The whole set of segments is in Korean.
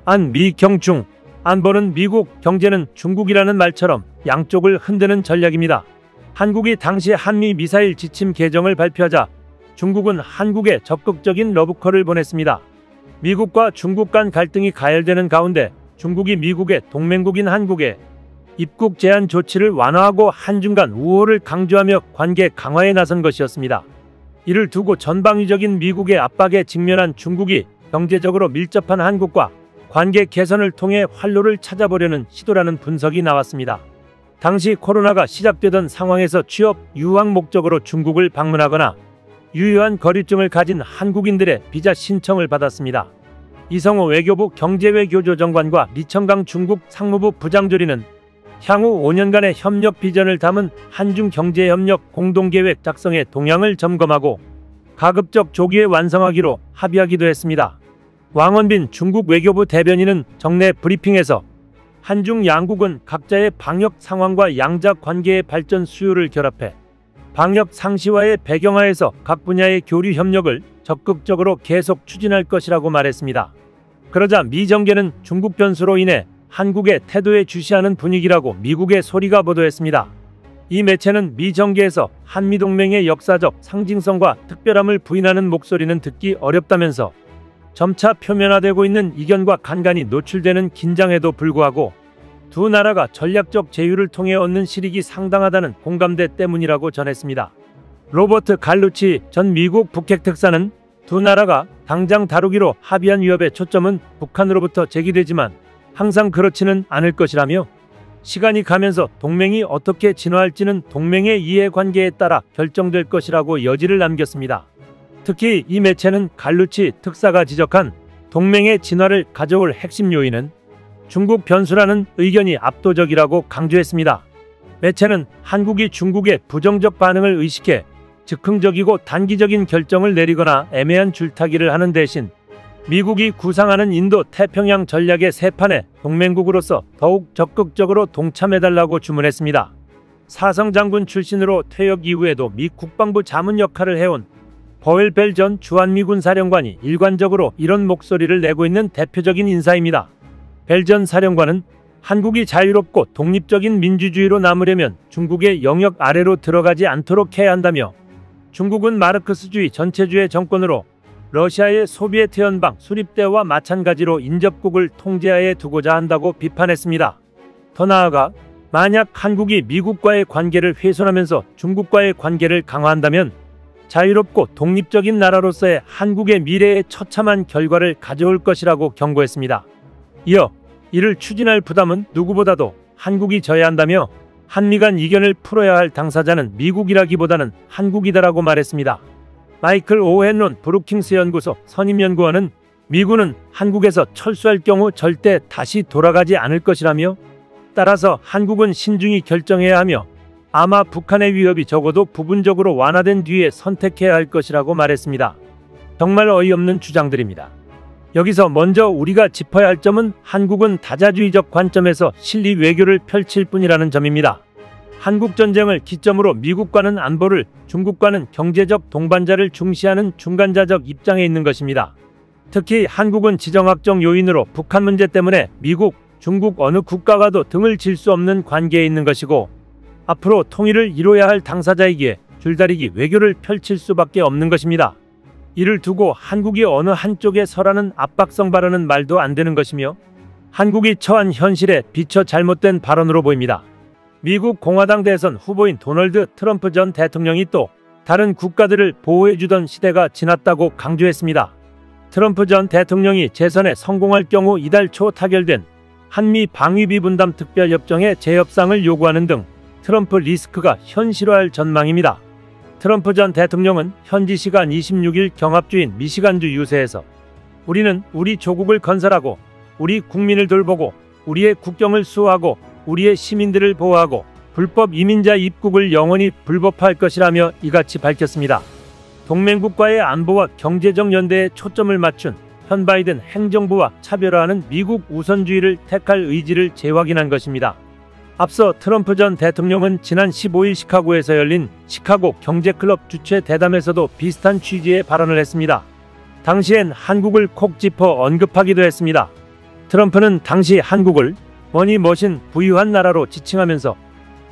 한미경중, 안보는 미국, 경제는 중국이라는 말처럼 양쪽을 흔드는 전략입니다. 한국이 당시 한미 미사일 지침 개정을 발표하자 중국은 한국에 적극적인 러브콜을 보냈습니다. 미국과 중국 간 갈등이 가열되는 가운데 중국이 미국의 동맹국인 한국에 입국 제한 조치를 완화하고 한중 간 우호를 강조하며 관계 강화에 나선 것이었습니다. 이를 두고 전방위적인 미국의 압박에 직면한 중국이 경제적으로 밀접한 한국과 관계 개선을 통해 활로를 찾아보려는 시도라는 분석이 나왔습니다. 당시 코로나가 시작되던 상황에서 취업, 유학 목적으로 중국을 방문하거나 유효한 거류증을 가진 한국인들의 비자 신청을 받았습니다. 이성호 외교부 경제외교조정관과 리청강 중국 상무부 부장조리는 향후 5년간의 협력 비전을 담은 한중 경제협력 공동계획 작성의 동향을 점검하고 가급적 조기에 완성하기로 합의하기도 했습니다. 왕원빈 중국 외교부 대변인은 정례 브리핑에서 한중 양국은 각자의 방역 상황과 양자 관계의 발전 수요를 결합해 방역 상시화의 배경하에서 각 분야의 교류 협력을 적극적으로 계속 추진할 것이라고 말했습니다. 그러자 미 정계는 중국 변수로 인해 한국의 태도에 주시하는 분위기라고 미국의 소리가 보도했습니다. 이 매체는 미 정계에서 한미동맹의 역사적 상징성과 특별함을 부인하는 목소리는 듣기 어렵다면서 점차 표면화되고 있는 이견과 간간이 노출되는 긴장에도 불구하고 두 나라가 전략적 제휴를 통해 얻는 실익이 상당하다는 공감대 때문이라고 전했습니다. 로버트 갈루치 전 미국 북핵 특사는 두 나라가 당장 다루기로 합의한 위협의 초점은 북한으로부터 제기되지만 항상 그렇지는 않을 것이라며 시간이 가면서 동맹이 어떻게 진화할지는 동맹의 이해관계에 따라 결정될 것이라고 여지를 남겼습니다. 특히 이 매체는 갈루치 특사가 지적한 동맹의 진화를 가져올 핵심 요인은 중국 변수라는 의견이 압도적이라고 강조했습니다. 매체는 한국이 중국의 부정적 반응을 의식해 즉흥적이고 단기적인 결정을 내리거나 애매한 줄타기를 하는 대신 미국이 구상하는 인도 태평양 전략의 새판에 동맹국으로서 더욱 적극적으로 동참해달라고 주문했습니다. 사성 장군 출신으로 퇴역 이후에도 미 국방부 자문 역할을 해온 버웰 벨 전 주한미군 사령관이 일관적으로 이런 목소리를 내고 있는 대표적인 인사입니다. 벨 전 사령관은 한국이 자유롭고 독립적인 민주주의로 남으려면 중국의 영역 아래로 들어가지 않도록 해야 한다며 중국은 마르크스주의 전체주의 정권으로 러시아의 소비에트 연방 수립대와 마찬가지로 인접국을 통제하에 두고자 한다고 비판했습니다. 더 나아가 만약 한국이 미국과의 관계를 훼손하면서 중국과의 관계를 강화한다면 자유롭고 독립적인 나라로서의 한국의 미래에 처참한 결과를 가져올 것이라고 경고했습니다. 이어 이를 추진할 부담은 누구보다도 한국이 져야 한다며 한미 간 이견을 풀어야 할 당사자는 미국이라기보다는 한국이다라고 말했습니다. 마이클 오헨론 브루킹스 연구소 선임연구원은 미군은 한국에서 철수할 경우 절대 다시 돌아가지 않을 것이라며 따라서 한국은 신중히 결정해야 하며 아마 북한의 위협이 적어도 부분적으로 완화된 뒤에 선택해야 할 것이라고 말했습니다. 정말 어이없는 주장들입니다. 여기서 먼저 우리가 짚어야 할 점은 한국은 다자주의적 관점에서 실리 외교를 펼칠 뿐이라는 점입니다. 한국전쟁을 기점으로 미국과는 안보를, 중국과는 경제적 동반자를 중시하는 중간자적 입장에 있는 것입니다. 특히 한국은 지정학적 요인으로 북한 문제 때문에 미국, 중국 어느 국가와도 등을 질 수 없는 관계에 있는 것이고 앞으로 통일을 이뤄야 할 당사자이기에 줄다리기 외교를 펼칠 수밖에 없는 것입니다. 이를 두고 한국이 어느 한쪽에 서라는 압박성 발언은 말도 안 되는 것이며 한국이 처한 현실에 비춰 잘못된 발언으로 보입니다. 미국 공화당 대선 후보인 도널드 트럼프 전 대통령이 또 다른 국가들을 보호해주던 시대가 지났다고 강조했습니다. 트럼프 전 대통령이 재선에 성공할 경우 이달 초 타결된 한미 방위비 분담 특별협정의 재협상을 요구하는 등 트럼프 리스크가 현실화할 전망입니다. 트럼프 전 대통령은 현지 시간 26일 경합주인 미시간주 유세에서 우리는 우리 조국을 건설하고 우리 국민을 돌보고 우리의 국경을 수호하고 우리의 시민들을 보호하고 불법 이민자 입국을 영원히 불법화할 것이라며 이같이 밝혔습니다. 동맹국과의 안보와 경제적 연대에 초점을 맞춘 현 바이든 행정부와 차별화하는 미국 우선주의를 택할 의지를 재확인한 것입니다. 앞서 트럼프 전 대통령은 지난 15일 시카고에서 열린 시카고 경제클럽 주최 대담에서도 비슷한 취지의 발언을 했습니다. 당시엔 한국을 콕 짚어 언급하기도 했습니다. 트럼프는 당시 한국을 머니머신 부유한 나라로 지칭하면서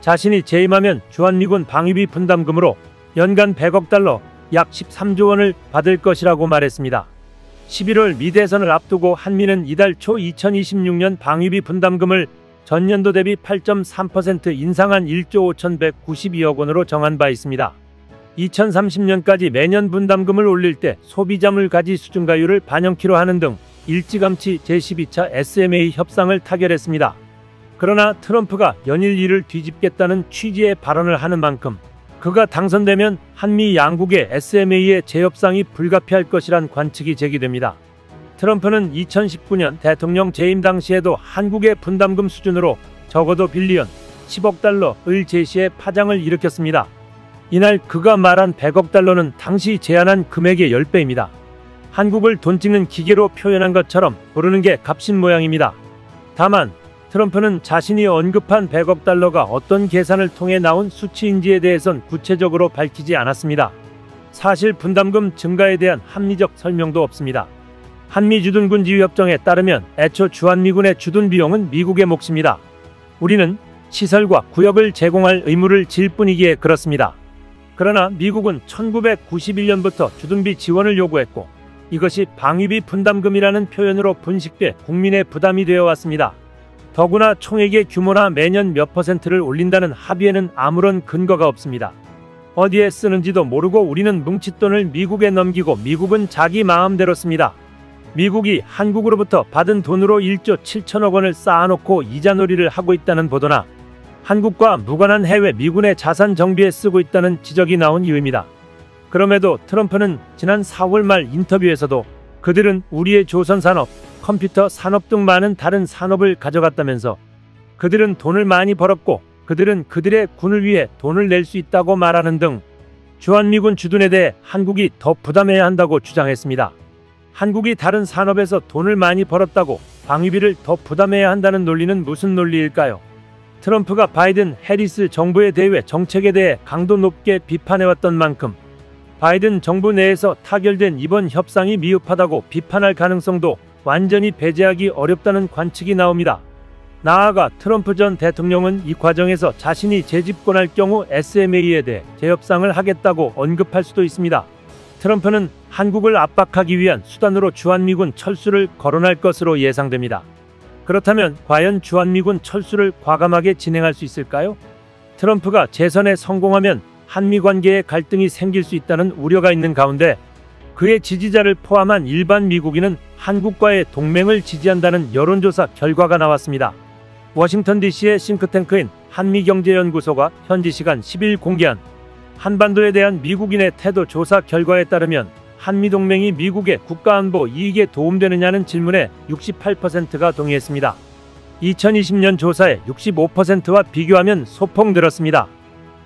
자신이 재임하면 주한미군 방위비 분담금으로 연간 100억 달러 약 13조 원을 받을 것이라고 말했습니다. 11월 미 대선을 앞두고 한미는 이달 초 2026년 방위비 분담금을 전년도 대비 8.3% 인상한 1조 5,192억 원으로 정한 바 있습니다. 2030년까지 매년 분담금을 올릴 때 소비자물 가지 수준가율을 반영키로 하는 등 일찌감치 제12차 SMA 협상을 타결했습니다. 그러나 트럼프가 연일 이를 뒤집겠다는 취지의 발언을 하는 만큼 그가 당선되면 한미 양국의 SMA의 재협상이 불가피할 것이란 관측이 제기됩니다. 트럼프는 2019년 대통령 재임 당시에도 한국의 분담금 수준으로 적어도 빌리언 10억 달러를 제시해 파장을 일으켰습니다. 이날 그가 말한 100억 달러는 당시 제안한 금액의 10배입니다. 한국을 돈 찍는 기계로 표현한 것처럼 부르는 게 값인 모양입니다. 다만 트럼프는 자신이 언급한 100억 달러가 어떤 계산을 통해 나온 수치인지에 대해선 구체적으로 밝히지 않았습니다. 사실 분담금 증가에 대한 합리적 설명도 없습니다. 한미 주둔군 지휘협정에 따르면 애초 주한미군의 주둔 비용은 미국의 몫입니다. 우리는 시설과 구역을 제공할 의무를 질 뿐이기에 그렇습니다. 그러나 미국은 1991년부터 주둔비 지원을 요구했고 이것이 방위비 분담금이라는 표현으로 분식돼 국민의 부담이 되어 왔습니다. 더구나 총액의 규모나 매년 몇 %를 올린다는 합의에는 아무런 근거가 없습니다. 어디에 쓰는지도 모르고 우리는 뭉칫돈을 미국에 넘기고 미국은 자기 마음대로 씁니다. 미국이 한국으로부터 받은 돈으로 1조 7천억 원을 쌓아놓고 이자놀이를 하고 있다는 보도나 한국과 무관한 해외 미군의 자산 정비에 쓰고 있다는 지적이 나온 이유입니다. 그럼에도 트럼프는 지난 4월 말 인터뷰에서도 그들은 우리의 조선산업, 컴퓨터 산업 등 많은 다른 산업을 가져갔다면서 그들은 돈을 많이 벌었고 그들은 그들의 군을 위해 돈을 낼 수 있다고 말하는 등 주한미군 주둔에 대해 한국이 더 부담해야 한다고 주장했습니다. 한국이 다른 산업에서 돈을 많이 벌었다고 방위비를 더 부담해야 한다는 논리는 무슨 논리일까요? 트럼프가 바이든 해리스 정부의 대외 정책에 대해 강도 높게 비판해왔던 만큼 바이든 정부 내에서 타결된 이번 협상이 미흡하다고 비판할 가능성도 완전히 배제하기 어렵다는 관측이 나옵니다. 나아가 트럼프 전 대통령은 이 과정에서 자신이 재집권할 경우 SMA에 대해 재협상을 하겠다고 언급할 수도 있습니다. 트럼프는 한국을 압박하기 위한 수단으로 주한미군 철수를 거론할 것으로 예상됩니다. 그렇다면 과연 주한미군 철수를 과감하게 진행할 수 있을까요? 트럼프가 재선에 성공하면 한미 관계에 갈등이 생길 수 있다는 우려가 있는 가운데 그의 지지자를 포함한 일반 미국인은 한국과의 동맹을 지지한다는 여론조사 결과가 나왔습니다. 워싱턴 DC의 싱크탱크인 한미경제연구소가 현지 시간 10일 공개한 한반도에 대한 미국인의 태도 조사 결과에 따르면 한미동맹이 미국의 국가안보 이익에 도움되느냐는 질문에 68%가 동의했습니다. 2020년 조사의 65%와 비교하면 소폭 늘었습니다.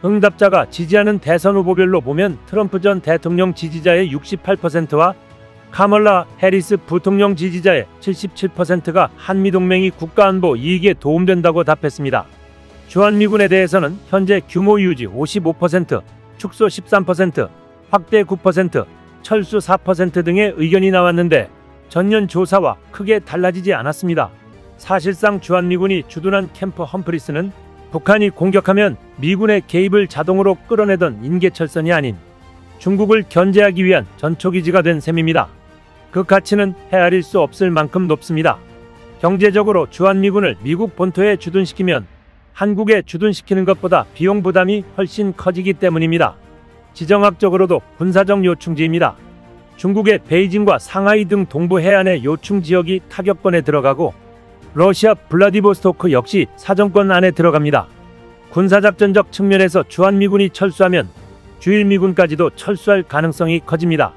응답자가 지지하는 대선 후보별로 보면 트럼프 전 대통령 지지자의 68%와 카멀라 해리스 부통령 지지자의 77%가 한미동맹이 국가안보 이익에 도움된다고 답했습니다. 주한미군에 대해서는 현재 규모 유지 55%, 축소 13%, 확대 9%, 철수 4% 등의 의견이 나왔는데 전년 조사와 크게 달라지지 않았습니다. 사실상 주한미군이 주둔한 캠프 험프리스는 북한이 공격하면 미군의 개입을 자동으로 끌어내던 인계철선이 아닌 중국을 견제하기 위한 전초기지가 된 셈입니다. 그 가치는 헤아릴 수 없을 만큼 높습니다. 경제적으로 주한미군을 미국 본토에 주둔시키면 한국에 주둔시키는 것보다 비용 부담이 훨씬 커지기 때문입니다. 지정학적으로도 군사적 요충지입니다. 중국의 베이징과 상하이 등 동부 해안의 요충 지역이 타격권에 들어가고 러시아 블라디보스토크 역시 사정권 안에 들어갑니다. 군사작전적 측면에서 주한미군이 철수하면 주일미군까지도 철수할 가능성이 커집니다.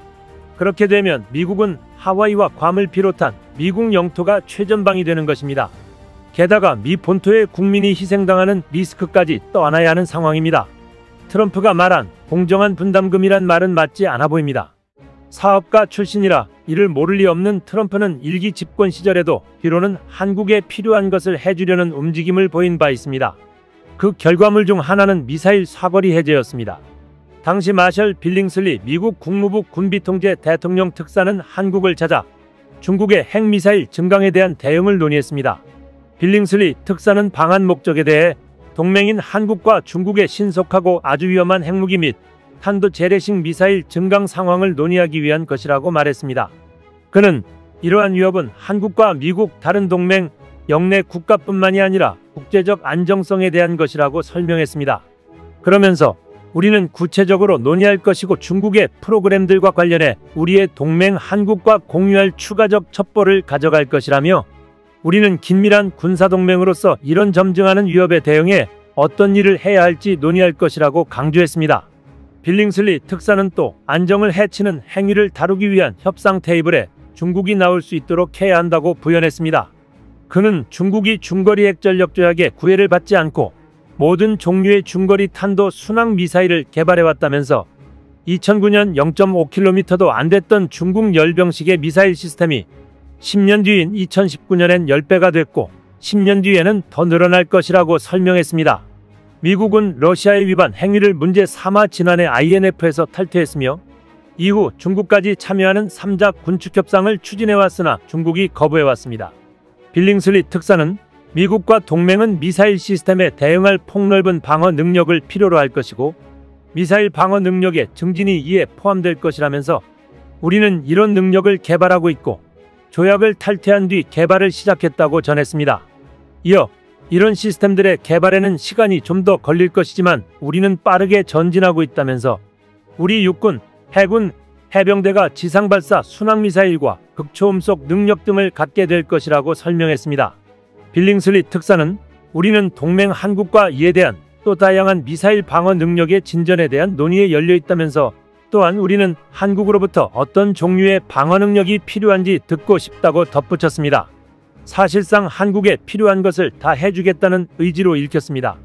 그렇게 되면 미국은 하와이와 괌을 비롯한 미국 영토가 최전방이 되는 것입니다. 게다가 미 본토의 국민이 희생당하는 리스크까지 떠안아야 하는 상황입니다. 트럼프가 말한 공정한 분담금이란 말은 맞지 않아 보입니다. 사업가 출신이라 이를 모를 리 없는 트럼프는 일기 집권 시절에도 비로는 한국에 필요한 것을 해주려는 움직임을 보인 바 있습니다. 그 결과물 중 하나는 미사일 사거리 해제였습니다. 당시 마셜 빌링슬리 미국 국무부 군비통제 대통령 특사는 한국을 찾아 중국의 핵미사일 증강에 대한 대응을 논의했습니다. 빌링슬리 특사는 방한 목적에 대해 동맹인 한국과 중국의 신속하고 아주 위험한 핵무기 및 탄도 재래식 미사일 증강 상황을 논의하기 위한 것이라고 말했습니다. 그는 이러한 위협은 한국과 미국 다른 동맹 영내 국가뿐만이 아니라 국제적 안정성에 대한 것이라고 설명했습니다. 그러면서 우리는 구체적으로 논의할 것이고 중국의 프로그램들과 관련해 우리의 동맹 한국과 공유할 추가적 첩보를 가져갈 것이라며 우리는 긴밀한 군사동맹으로서 이런 점증하는 위협에 대응해 어떤 일을 해야 할지 논의할 것이라고 강조했습니다. 빌링슬리 특사는 또 안정을 해치는 행위를 다루기 위한 협상 테이블에 중국이 나올 수 있도록 해야 한다고 부연했습니다. 그는 중국이 중거리 핵전력 조약의 구애를 받지 않고 모든 종류의 중거리 탄도 순항 미사일을 개발해왔다면서 2009년 0.5km도 안 됐던 중국 열병식의 미사일 시스템이 10년 뒤인 2019년엔 10배가 됐고 10년 뒤에는 더 늘어날 것이라고 설명했습니다. 미국은 러시아의 위반 행위를 문제 삼아 지난해 INF에서 탈퇴했으며 이후 중국까지 참여하는 3자 군축협상을 추진해왔으나 중국이 거부해왔습니다. 빌링슬리 특사는 미국과 동맹은 미사일 시스템에 대응할 폭넓은 방어 능력을 필요로 할 것이고 미사일 방어 능력의 증진이 이에 포함될 것이라면서 우리는 이런 능력을 개발하고 있고 조약을 탈퇴한 뒤 개발을 시작했다고 전했습니다. 이어 이런 시스템들의 개발에는 시간이 좀 더 걸릴 것이지만 우리는 빠르게 전진하고 있다면서 우리 육군, 해군, 해병대가 지상발사 순항미사일과 극초음속 능력 등을 갖게 될 것이라고 설명했습니다. 빌링슬리 특사는 우리는 동맹 한국과 이에 대한 또 다양한 미사일 방어 능력의 진전에 대한 논의에 열려 있다면서 또한 우리는 한국으로부터 어떤 종류의 방어 능력이 필요한지 듣고 싶다고 덧붙였습니다. 사실상 한국에 필요한 것을 다 해주겠다는 의지로 읽혔습니다.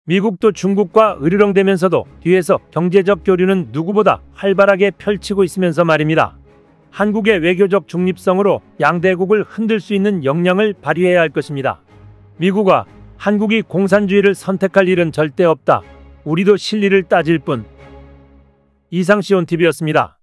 미국도 중국과 으르렁대면서도 뒤에서 경제적 교류는 누구보다 활발하게 펼치고 있으면서 말입니다. 한국의 외교적 중립성으로 양대국을 흔들 수 있는 역량을 발휘해야 할 것입니다. 미국아, 한국이 공산주의를 선택할 일은 절대 없다. 우리도 실리를 따질 뿐. 이상 시온TV였습니다.